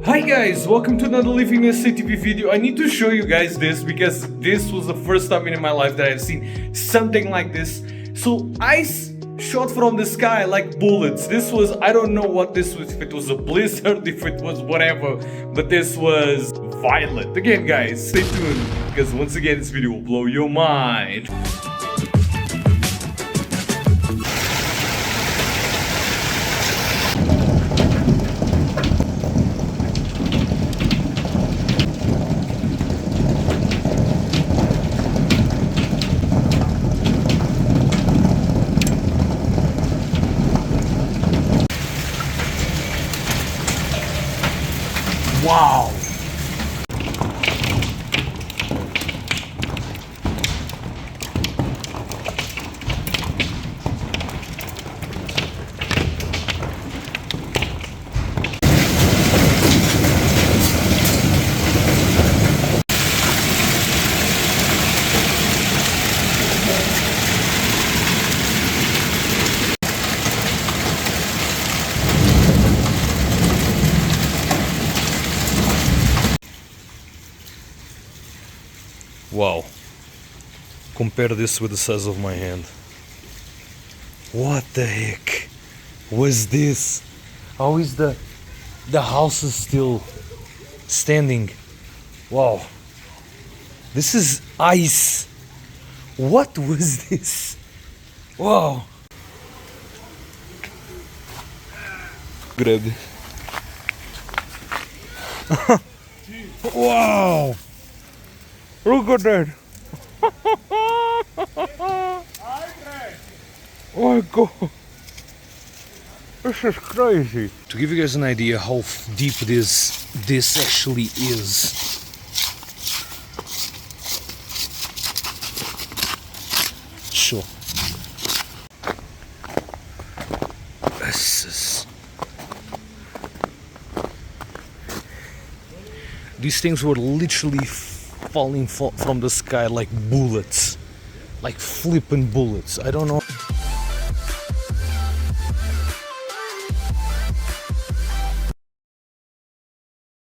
Hi guys, welcome to another LivinginSAtv video. I need to show you guys this because this was the first time in my life that I've seen something like this. So ice shot from the sky like bullets. This was, I don't know what this was, if it was a blizzard, if it was whatever, but this was violent. Again guys, stay tuned because once again this video will blow your mind. Wow! Wow, compare this with the size of my hand. What the heck was this? How is the house is still standing? Wow, this is ice. What was this? Wow. Grab it. Wow. Look at that! Oh my god! This is crazy! To give you guys an idea how deep this actually is. Sure. These things were literally falling from the sky like bullets, like flipping bullets. I don't know.